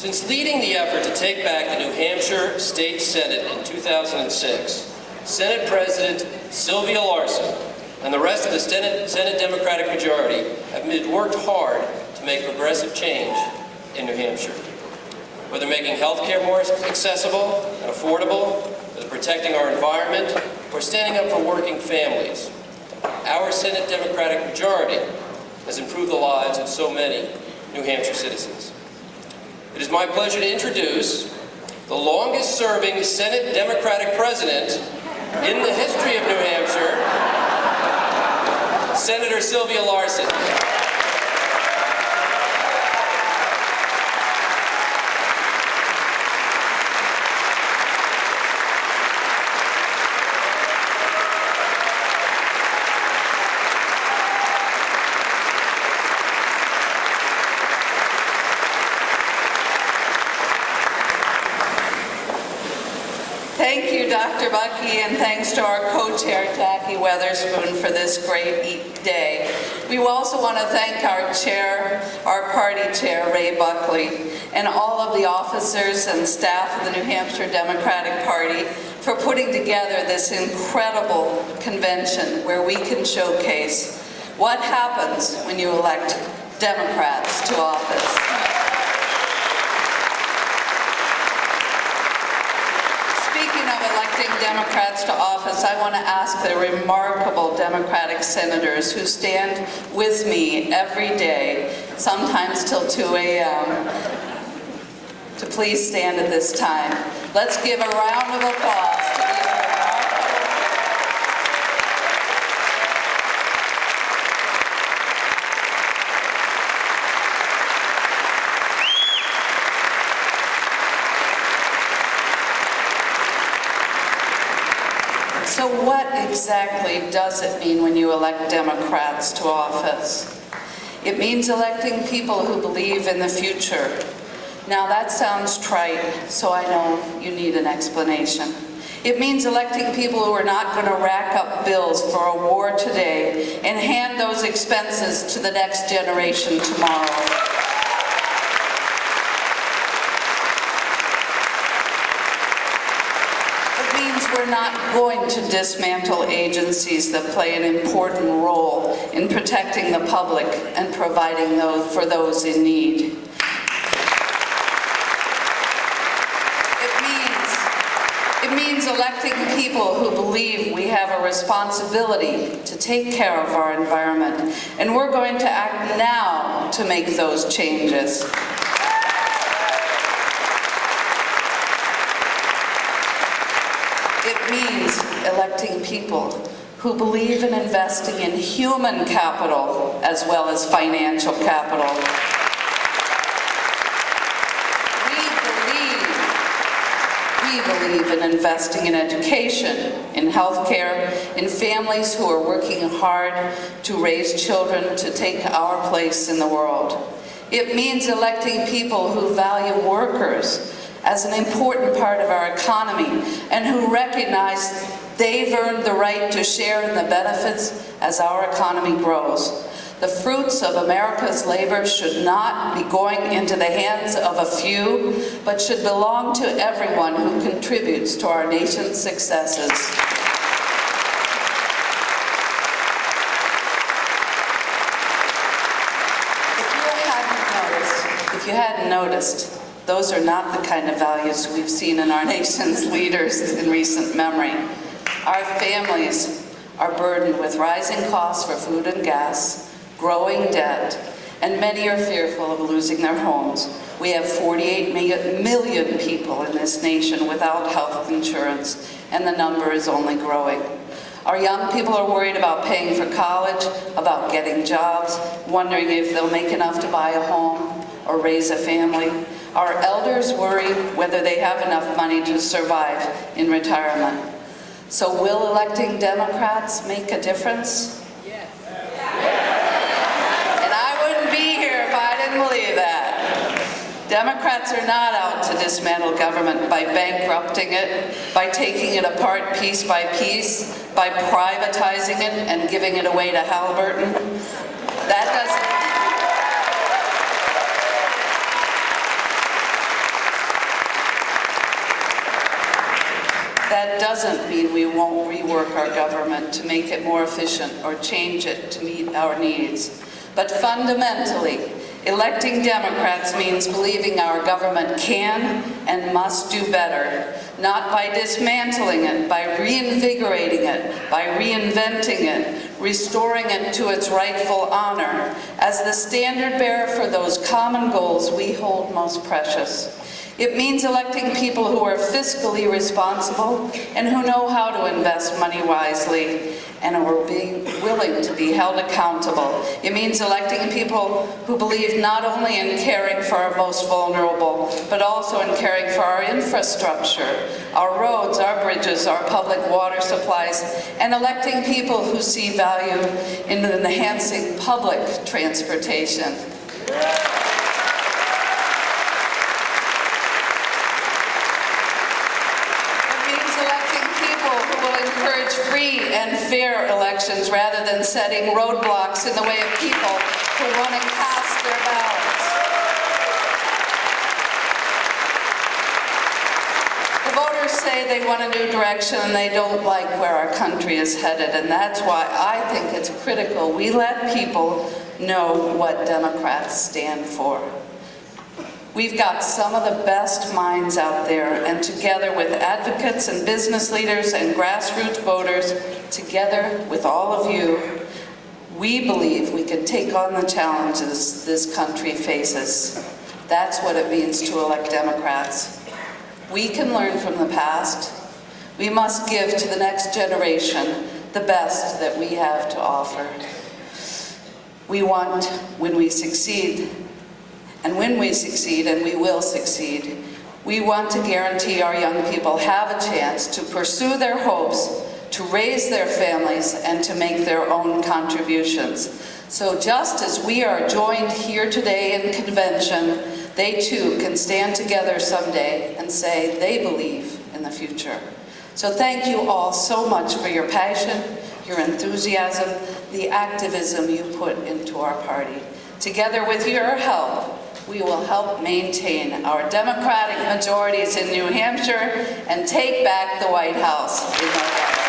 Since leading the effort to take back the New Hampshire State Senate in 2006, Senate President Sylvia Larsen and the rest of the Senate Democratic majority have worked hard to make progressive change in New Hampshire. Whether making health care more accessible and affordable, whether protecting our environment, or standing up for working families, our Senate Democratic majority has improved the lives of so many New Hampshire citizens. It is my pleasure to introduce the longest-serving Senate Democratic president in the history of New Hampshire, Senator Sylvia Larsen. Thank you, Dr. Buckey, and thanks to our co-chair, Jackie Weatherspoon, for this great day. We also want to thank our chair, our party chair, Ray Buckley, and all of the officers and staff of the New Hampshire Democratic Party for putting together this incredible convention where we can showcase what happens when you elect Democrats to office. Electing Democrats to office, I want to ask the remarkable Democratic senators who stand with me every day, sometimes till 2 a.m., to please stand at this time. Let's give a round of applause to these So what exactly does it mean when you elect Democrats to office? It means electing people who believe in the future. Now that sounds trite, so I know you need an explanation. It means electing people who are not going to rack up bills for a war today and hand those expenses to the next generation tomorrow. We're not going to dismantle agencies that play an important role in protecting the public and providing for those in need. It means electing people who believe we have a responsibility to take care of our environment, and we're going to act now to make those changes. It means electing people who believe in investing in human capital as well as financial capital. We believe in investing in education, in healthcare, in families who are working hard to raise children to take our place in the world. It means electing people who value workers as an important part of our economy and who recognize they've earned the right to share in the benefits as our economy grows. The fruits of America's labor should not be going into the hands of a few, but should belong to everyone who contributes to our nation's successes. If you hadn't noticed, those are not the kind of values we've seen in our nation's leaders in recent memory. Our families are burdened with rising costs for food and gas, growing debt, and many are fearful of losing their homes. We have 48 million people in this nation without health insurance, and the number is only growing. Our young people are worried about paying for college, about getting jobs, wondering if they'll make enough to buy a home or raise a family. Our elders worry whether they have enough money to survive in retirement. So will electing Democrats make a difference? Yes. And I wouldn't be here if I didn't believe that. Democrats are not out to dismantle government by bankrupting it, by taking it apart piece by piece, by privatizing it and giving it away to Halliburton. That doesn't... That doesn't mean we won't rework our government to make it more efficient or change it to meet our needs. But fundamentally, electing Democrats means believing our government can and must do better, not by dismantling it, by reinvigorating it, by reinventing it, restoring it to its rightful honor as the standard bearer for those common goals we hold most precious. It means electing people who are fiscally responsible and who know how to invest money wisely and are being willing to be held accountable. It means electing people who believe not only in caring for our most vulnerable, but also in caring for our infrastructure, our roads, our bridges, our public water supplies, and electing people who see value in enhancing public transportation. Encourage free and fair elections rather than setting roadblocks in the way of people who want to cast their ballots. The voters say they want a new direction and they don't like where our country is headed, and that's why I think it's critical we let people know what Democrats stand for. We've got some of the best minds out there, and together with advocates and business leaders and grassroots voters, together with all of you, we believe we can take on the challenges this country faces. That's what it means to elect Democrats. We can learn from the past. We must give to the next generation the best that we have to offer. We want, when we succeed, and we will succeed, we want to guarantee our young people have a chance to pursue their hopes, to raise their families, and to make their own contributions. So just as we are joined here today in convention, they too can stand together someday and say they believe in the future. So thank you all so much for your passion, your enthusiasm, the activism you put into our party. Together with your help, we will help maintain our Democratic majorities in New Hampshire and take back the White House in November.